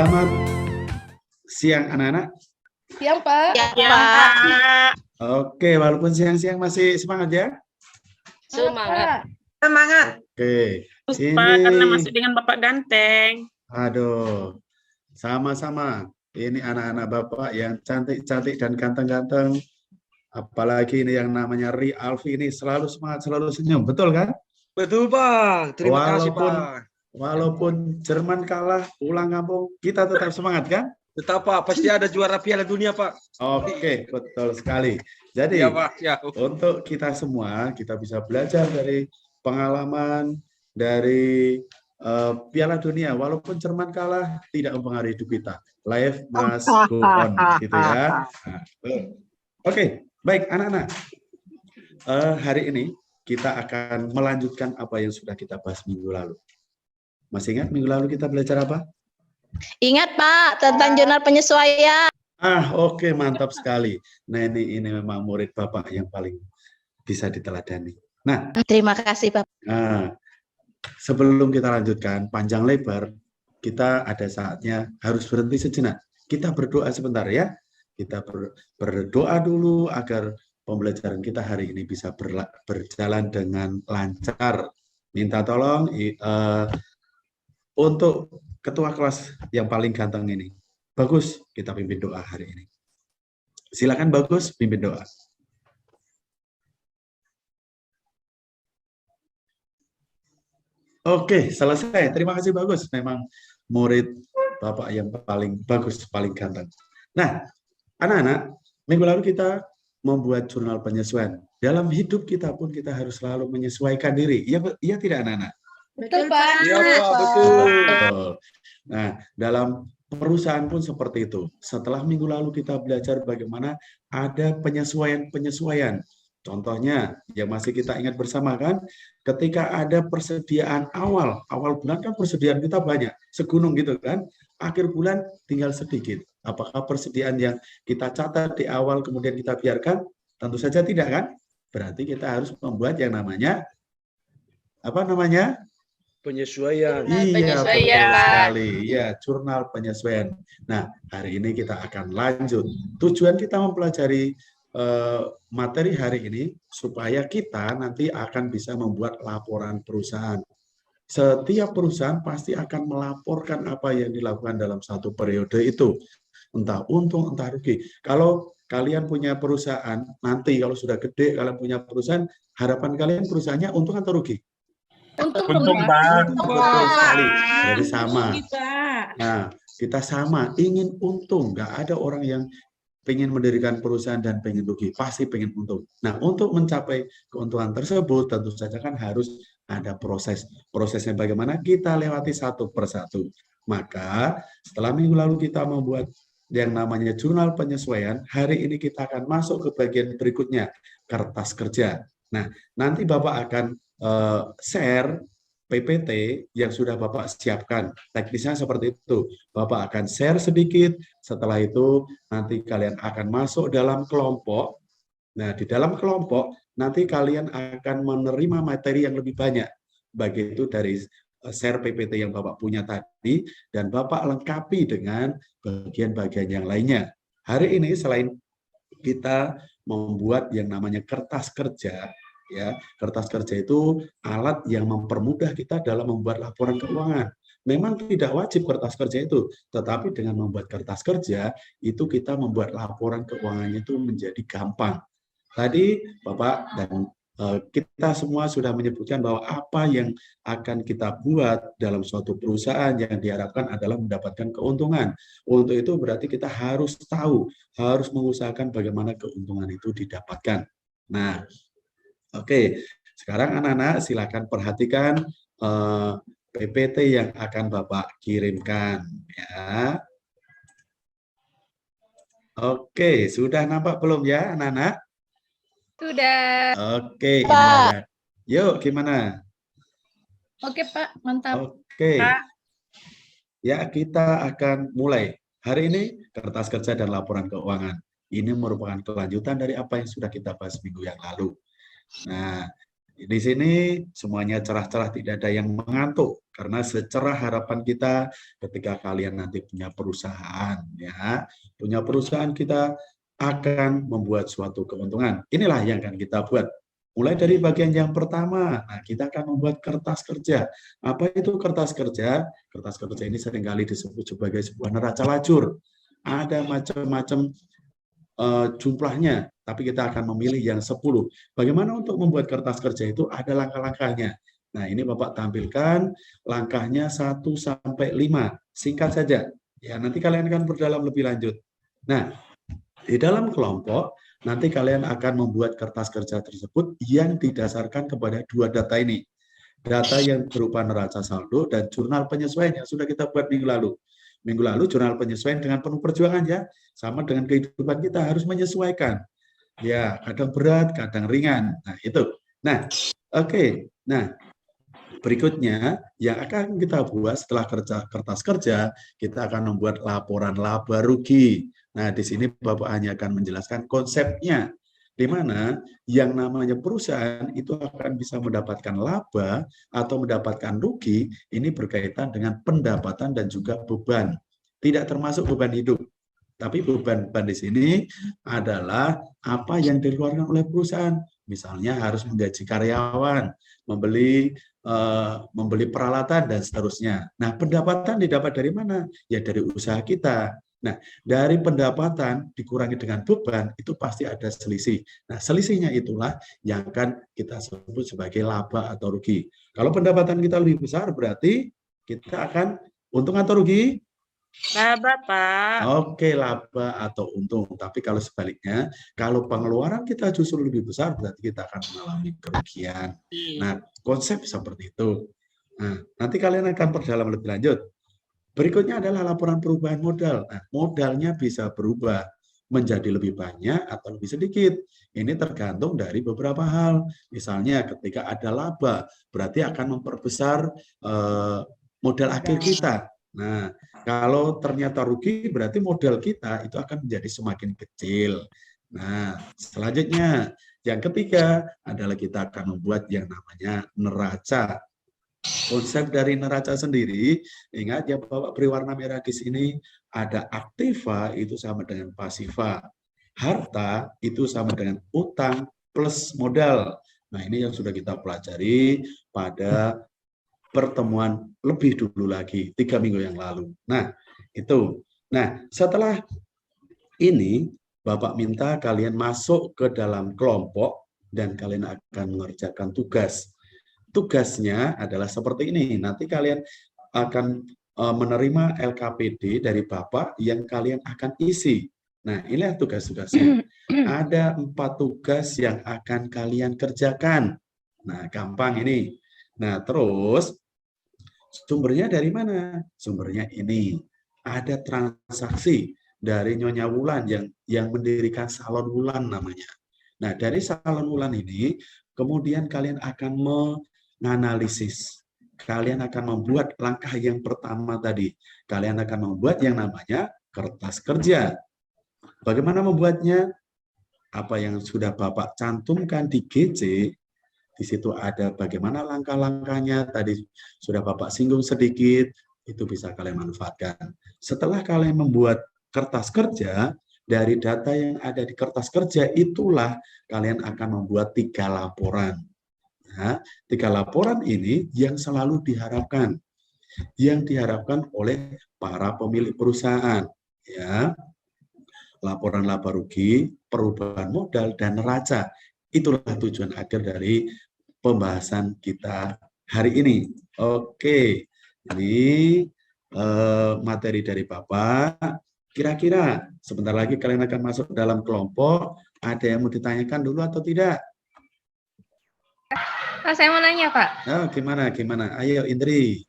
Selamat siang anak-anak. Siang, Pak. Ya, Pak. Oke, walaupun siang-siang masih semangat ya? Semangat. Semangat. Oke, Pak, karena ini, masih dengan Bapak Ganteng. aduh, sama-sama. Ini anak-anak Bapak yang cantik-cantik dan ganteng-ganteng. Apalagi ini yang namanya Ri Alfi ini selalu semangat, selalu senyum. Betul kan? Betul, Pak. Terima kasih, Pak. Walaupun Jerman kalah, pulang kampung, kita tetap semangat kan? Tetap, Pak. Pasti ada juara Piala Dunia, Pak. Oke, betul sekali. Jadi, Ya, Pak. Ya. untuk kita semua, kita bisa belajar dari pengalaman, dari Piala Dunia. Walaupun Jerman kalah, tidak mempengaruhi hidup kita. Life must go on, gitu ya. Nah, oke, baik anak-anak. Hari ini kita akan melanjutkan apa yang sudah kita bahas minggu lalu. Masih ingat minggu lalu kita belajar apa? Ingat, Pak, tentang jurnal penyesuaian. Oke, mantap sekali. Nah, ini memang murid Bapak yang paling bisa diteladani. Nah, Terima kasih, Bapak. Sebelum kita lanjutkan panjang lebar, kita ada saatnya harus berhenti sejenak. Kita berdoa sebentar ya. Kita berdoa dulu agar pembelajaran kita hari ini bisa berjalan dengan lancar. Minta tolong untuk ketua kelas yang paling ganteng ini. Bagus, kita pimpin doa hari ini. Silakan Bagus, pimpin doa. Oke, selesai. Terima kasih Bagus. Memang murid Bapak yang paling bagus, paling ganteng. Nah, anak-anak, minggu lalu kita membuat jurnal penyesuaian. Dalam hidup kita pun kita harus selalu menyesuaikan diri. Iya tidak anak-anak? Betul, Pak. Iya, Pak. Betul. Nah, dalam perusahaan pun seperti itu. Setelah minggu lalu kita belajar bagaimana ada penyesuaian-penyesuaian. Contohnya, yang masih kita ingat bersama kan, ketika ada persediaan awal bulan kan persediaan kita banyak, segunung gitu kan, akhir bulan tinggal sedikit. Apakah persediaan yang kita catat di awal kemudian kita biarkan? Tentu saja tidak kan? Berarti kita harus membuat yang namanya, apa namanya? Penyesuaian. Iya, betul Penyesuaian, Pak. sekali. Iya, jurnal penyesuaian. Nah, hari ini kita akan lanjut. Tujuan kita mempelajari materi hari ini supaya kita nanti akan bisa membuat laporan perusahaan. Setiap perusahaan pasti akan melaporkan apa yang dilakukan dalam satu periode itu. Entah untung, entah rugi. Kalau kalian punya perusahaan, nanti kalau sudah gede, kalian punya perusahaan, harapan kalian perusahaannya untung atau rugi? Untung, Pak. Betul sekali. Jadi Untung, sama. kita. Nah, kita sama, ingin untung. Nggak ada orang yang pengen mendirikan perusahaan dan pengen rugi, pasti pengen untung. Nah, untuk mencapai keuntungan tersebut, tentu saja kan harus ada proses. Prosesnya bagaimana? Kita lewati satu persatu. Maka, setelah minggu lalu kita membuat yang namanya jurnal penyesuaian, hari ini kita akan masuk ke bagian berikutnya, kertas kerja. Nah, nanti Bapak akan share PPT yang sudah Bapak siapkan. Teknisnya seperti itu. Bapak akan share sedikit, setelah itu nanti kalian akan masuk dalam kelompok. Nah, di dalam kelompok, nanti kalian akan menerima materi yang lebih banyak. Begitu dari share PPT yang Bapak punya tadi, dan Bapak lengkapi dengan bagian-bagian yang lainnya. Hari ini selain kita membuat yang namanya kertas kerja, ya, kertas kerja itu alat yang mempermudah kita dalam membuat laporan keuangan. Memang tidak wajib kertas kerja itu, tetapi dengan membuat kertas kerja itu kita membuat laporan keuangannya itu menjadi gampang. Tadi Bapak dan kita semua sudah menyebutkan bahwa apa yang akan kita buat dalam suatu perusahaan yang diharapkan adalah mendapatkan keuntungan. Untuk itu berarti kita harus tahu, harus mengusahakan bagaimana keuntungan itu didapatkan. Nah, oke, sekarang anak-anak silakan perhatikan PPT yang akan Bapak kirimkan ya. Oke, sudah nampak belum ya anak-anak? Sudah. Oke, gimana? Yuk, gimana? Oke, Pak. Mantap. Oke. Pak. Ya, kita akan mulai. Hari ini kertas kerja dan laporan keuangan. Ini merupakan kelanjutan dari apa yang sudah kita bahas minggu yang lalu. Nah, Di sini semuanya cerah-cerah, tidak ada yang mengantuk karena secerah harapan kita ketika kalian nanti punya perusahaan, ya, punya perusahaan, kita akan membuat suatu keuntungan. Inilah yang akan kita buat. Mulai dari bagian yang pertama, nah, kita akan membuat kertas kerja. Apa itu kertas kerja? Kertas kerja ini seringkali disebut sebagai sebuah neraca lajur. Ada macam-macam jumlahnya, tapi kita akan memilih yang 10. Bagaimana untuk membuat kertas kerja itu? Ada langkah-langkahnya. Nah, ini Bapak tampilkan langkahnya 1 sampai 5. Singkat saja. Ya, nanti kalian akan berdalam lebih lanjut. Nah, di dalam kelompok nanti kalian akan membuat kertas kerja tersebut yang didasarkan kepada 2 data ini. Data yang berupa neraca saldo dan jurnal penyesuaian yang sudah kita buat minggu lalu. Minggu lalu jurnal penyesuaian dengan penuh perjuangan, ya. Sama dengan kehidupan kita, harus menyesuaikan. Ya, kadang berat, kadang ringan. Nah, itu. Nah, oke. Nah, berikutnya yang akan kita buat setelah kertas kerja, kita akan membuat laporan laba rugi. Nah, di sini Bapak hanya akan menjelaskan konsepnya, di mana yang namanya perusahaan itu akan bisa mendapatkan laba atau mendapatkan rugi, ini berkaitan dengan pendapatan dan juga beban. Tidak termasuk beban hidup. Tapi beban di sini adalah apa yang dikeluarkan oleh perusahaan. Misalnya harus menggaji karyawan, membeli peralatan, dan seterusnya. Nah, pendapatan didapat dari mana? Ya dari usaha kita. Nah, dari pendapatan dikurangi dengan beban, itu pasti ada selisih. Nah, selisihnya itulah yang akan kita sebut sebagai laba atau rugi. Kalau pendapatan kita lebih besar, berarti kita akan untung atau rugi? Laba, Pak. Oke, laba atau untung. Tapi kalau sebaliknya, kalau pengeluaran kita justru lebih besar, berarti kita akan mengalami kerugian. Nah, konsep seperti itu. Nah, nanti kalian akan perdalam lebih lanjut. Berikutnya adalah laporan perubahan modal. Nah, modalnya bisa berubah menjadi lebih banyak atau lebih sedikit. Ini tergantung dari beberapa hal. Misalnya ketika ada laba, berarti akan memperbesar modal akhir kita. Nah, kalau ternyata rugi, berarti modal kita itu akan menjadi semakin kecil. Nah, selanjutnya, yang ketiga adalah kita akan membuat yang namanya neraca. Konsep dari neraca sendiri, ingat ya, Bapak beri warna merah di sini, ada aktiva itu sama dengan pasiva. Harta itu sama dengan utang plus modal. Nah, ini yang sudah kita pelajari pada pertemuan lebih dulu lagi, 3 minggu yang lalu. Nah, itu. Nah, setelah ini, Bapak minta kalian masuk ke dalam kelompok dan kalian akan mengerjakan tugas. Tugasnya adalah seperti ini. Nanti kalian akan menerima LKPD dari Bapak yang kalian akan isi. Nah, inilah tugas-tugasnya. Ada 4 tugas yang akan kalian kerjakan. Nah, gampang ini. Nah, terus sumbernya dari mana? Sumbernya ini. Ada transaksi dari Nyonya Wulan yang mendirikan Salon Wulan namanya. Nah, dari Salon Wulan ini, kemudian kalian akan menganalisis. Kalian akan membuat langkah yang pertama tadi. Kalian akan membuat yang namanya kertas kerja. Bagaimana membuatnya? Apa yang sudah Bapak cantumkan di GC, di situ ada bagaimana langkah-langkahnya, tadi sudah Bapak singgung sedikit, itu bisa kalian manfaatkan. Setelah kalian membuat kertas kerja, dari data yang ada di kertas kerja, itulah kalian akan membuat 3 laporan. Nah, 3 laporan ini yang selalu diharapkan. Yang diharapkan oleh para pemilik perusahaan. Ya, laporan laba rugi, perubahan modal, dan neraca. Itulah tujuan akhir dari pembahasan kita hari ini. Oke, ini materi dari Bapak. Kira-kira sebentar lagi kalian akan masuk dalam kelompok. Ada yang mau ditanyakan dulu atau tidak? Pak, saya mau nanya, Pak. Oh, gimana? Ayo, Indri.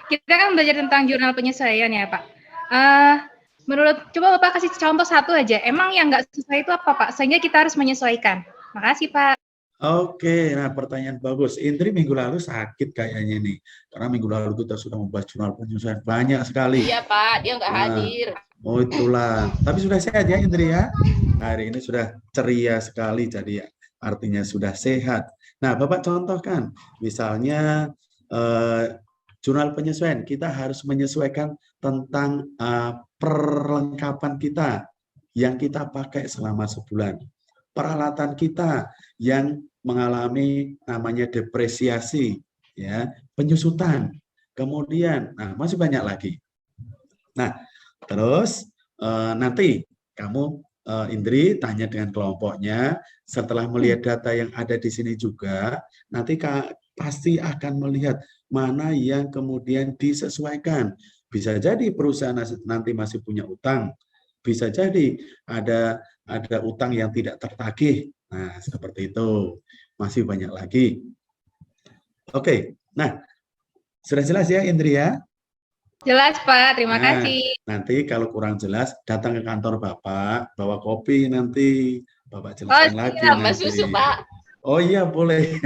Kita kan belajar tentang jurnal penyesuaian ya, Pak. Coba Bapak kasih contoh satu aja. Emang yang nggak sesuai itu apa, Pak? Sehingga kita harus menyesuaikan. Makasih, Pak. Oke, nah pertanyaan bagus. Indri minggu lalu sakit kayaknya nih. Karena minggu lalu kita sudah membahas jurnal penyesuaian banyak sekali. Iya Pak, dia nggak hadir. Oh itulah. Tapi sudah sehat ya Indri ya? Hari ini sudah ceria sekali jadi ya. artinya sudah sehat. Nah, Bapak contohkan, misalnya jurnal penyesuaian, kita harus menyesuaikan tentang perlengkapan kita yang kita pakai selama sebulan. Peralatan kita yang mengalami namanya depresiasi, ya, penyusutan. Kemudian, nah masih banyak lagi. Nah, terus nanti kamu Indri tanya dengan kelompoknya, setelah melihat data yang ada di sini juga, nanti pasti akan melihat mana yang kemudian disesuaikan. Bisa jadi perusahaan nanti masih punya utang, bisa jadi ada utang yang tidak tertagih. Nah, seperti itu. Masih banyak lagi. Oke, nah sudah jelas ya Indri ya? Jelas, Pak. Terima Nah, kasih. nanti kalau kurang jelas, datang ke kantor Bapak, bawa kopi nanti, Bapak jelaskan lagi tambah nanti. susu, Pak. Oh iya, boleh.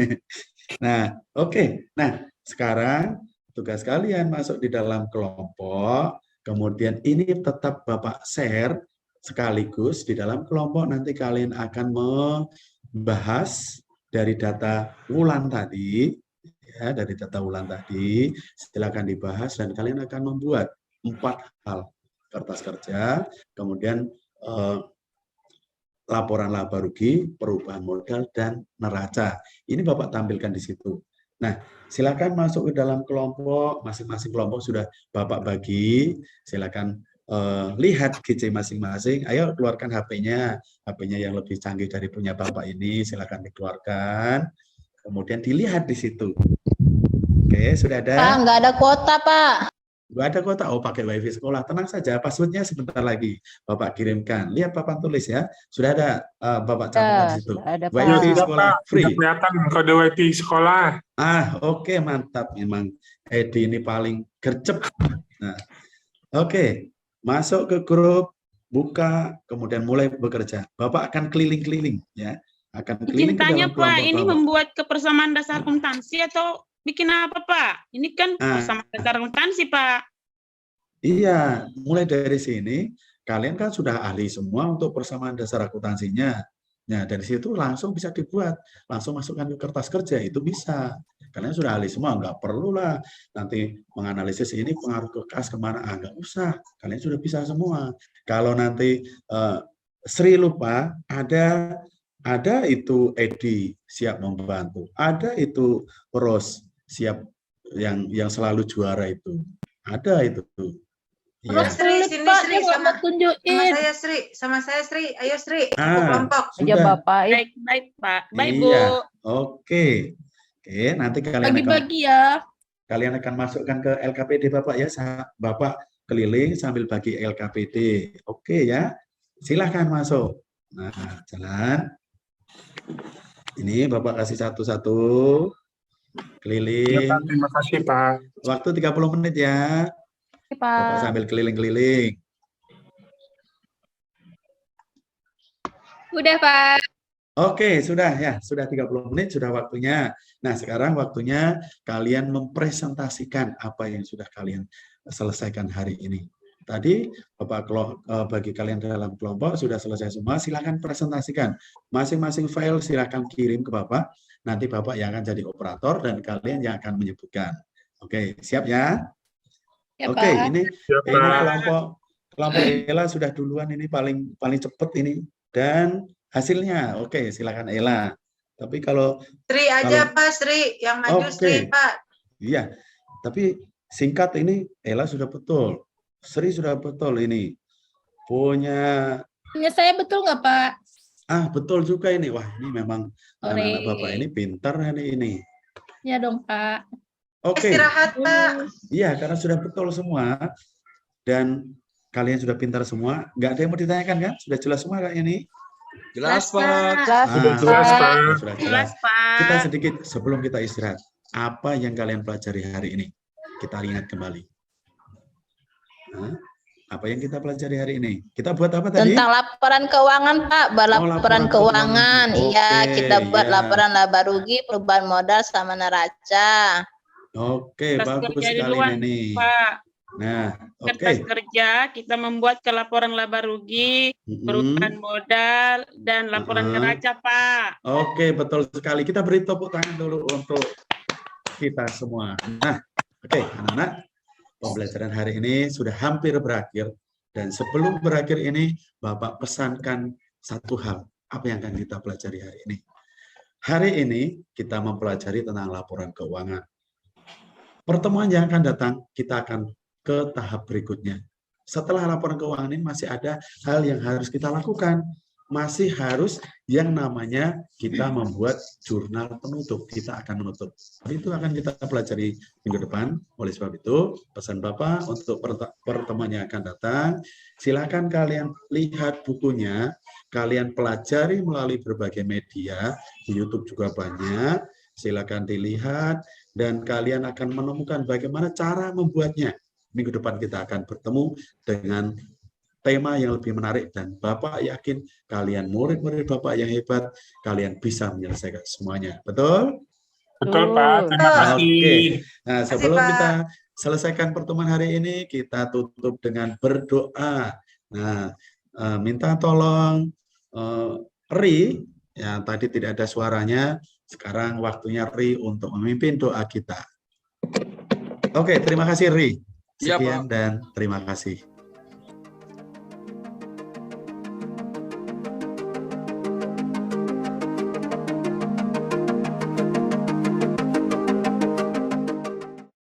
Nah, oke. Nah, sekarang tugas kalian masuk di dalam kelompok, kemudian ini tetap Bapak share sekaligus di dalam kelompok nanti kalian akan membahas dari data Wulan tadi, ya, dari data Wulan tadi, silakan dibahas dan kalian akan membuat 4 hal: kertas kerja, kemudian laporan laba rugi, perubahan modal, dan neraca. Ini Bapak tampilkan di situ. Nah, silakan masuk ke dalam kelompok, masing-masing kelompok sudah Bapak bagi, silakan lihat GC masing-masing. Ayo keluarkan HP-nya, HP-nya yang lebih canggih dari punya Bapak ini, silakan dikeluarkan. Kemudian dilihat di situ. Oke, sudah ada? Pak, nggak ada kuota, Pak. Nggak ada kota, oh pakai wifi sekolah, tenang saja, passwordnya sebentar lagi Bapak kirimkan. Lihat Bapak tulis ya, sudah ada Bapak cantumkan di situ. Wifi sekolah free. Kelihatan kode wifi sekolah. Oke, mantap, memang Edi ini paling gercep. Nah, oke, masuk ke grup, buka, kemudian mulai bekerja. Bapak akan keliling-keliling ya, akan keliling ke dalam Cintanya Pak, kelompok ini Bapak. membuat kebersamaan dasar akuntansi atau bikin apa Pak? Ini kan persamaan dasar akuntansi Pak. Iya, mulai dari sini kalian kan sudah ahli semua untuk persamaan dasar akuntansinya. Nah, dari situ langsung bisa dibuat, langsung masukkan ke kertas kerja, itu bisa. Kalian sudah ahli semua, nggak perlulah nanti menganalisis ini pengaruh ke kas kemana, nggak usah. Kalian sudah bisa semua. Kalau nanti Sri lupa, ada itu Edi siap membantu, ada itu Ros siap yang selalu juara itu, ada itu. Ya. Sri, sini Sri, sama tunjukin. saya Sri, sama saya Sri, ayo Sri, aku kelompok. Aja Bapak. Baik Pak, baik Iya. Bu. Oke, nanti Bagi-bagi ya. kalian akan masukkan ke LKPD Bapak ya, Bapak keliling sambil bagi LKPD. Oke ya, silahkan masuk. Nah, jalan. Ini Bapak kasih satu-satu. Keliling. Ya, Pak. Terima kasih Pak. Waktu 30 menit ya. Bapak sambil keliling-keliling. Udah, Pak. Oke, sudah ya, sudah 30 menit, sudah waktunya. Nah, sekarang waktunya kalian mempresentasikan apa yang sudah kalian selesaikan hari ini. Tadi Bapak bagi kalian dalam kelompok sudah selesai semua, silakan presentasikan. Masing-masing file silakan kirim ke Bapak. Nanti Bapak yang akan jadi operator dan kalian yang akan menyebutkan. Oke, siap ya? Ya, Oke, Pak. ini kelompok Ella sudah duluan, ini paling cepat ini, dan hasilnya. Oke, silakan Ella. Tapi kalau Sri aja Pak, Sri yang maju Sri Pak. Iya, tapi singkat ini Ella sudah betul, Sri sudah betul ini. Punya Saya betul nggak Pak? Betul juga ini. Wah, ini memang anak-anak Bapak ini pintar ini. Ya dong Pak. Oke. Istirahat Pak. Iya, karena sudah betul semua dan kalian sudah pintar semua. Nggak ada yang mau ditanyakan kan? Sudah jelas semua kayaknya ini. Jelas Pak. Jelas Pak. Sudah Jelas Pak. Kita sedikit sebelum kita istirahat. Apa yang kalian pelajari hari ini? Kita ingat kembali. Apa yang kita pelajari hari ini? Kita buat apa tadi? Tentang laporan keuangan Pak, laporan keuangan. Iya, kita buat laporan laba rugi, perubahan modal sama neraca. Oke, bagus sekali ini. Pak. Nah, oke. Kertas kerja, kita membuat ke laporan laba rugi, perubahan modal, dan laporan neraca, Pak. Oke, betul sekali. Kita beri tepuk tangan dulu untuk kita semua. Nah, oke, anak-anak, pembelajaran hari ini sudah hampir berakhir. Dan sebelum berakhir ini, Bapak pesankan satu hal. Apa yang akan kita pelajari hari ini? Hari ini kita mempelajari tentang laporan keuangan. Pertemuan yang akan datang, kita akan ke tahap berikutnya. Setelah laporan keuangan ini masih ada hal yang harus kita lakukan. Masih harus yang namanya kita membuat jurnal penutup. Kita akan menutup. Itu akan kita pelajari minggu depan. Oleh sebab itu, pesan Bapak untuk pertemuan yang akan datang, silakan kalian lihat bukunya, kalian pelajari melalui berbagai media, di YouTube juga banyak, silakan dilihat, dan kalian akan menemukan bagaimana cara membuatnya. Minggu depan kita akan bertemu dengan tema yang lebih menarik dan Bapak yakin kalian murid-murid Bapak yang hebat, kalian bisa menyelesaikan semuanya. Betul? Betul, Pak. Terima kasih. Oke. Nah, sebelum kita selesaikan pertemuan hari ini, kita tutup dengan berdoa. Nah, minta tolong Ri, yang tadi tidak ada suaranya, sekarang waktunya Ri untuk memimpin doa kita. Oke, terima kasih Ri. Iya, Sekian Pak. dan terima kasih.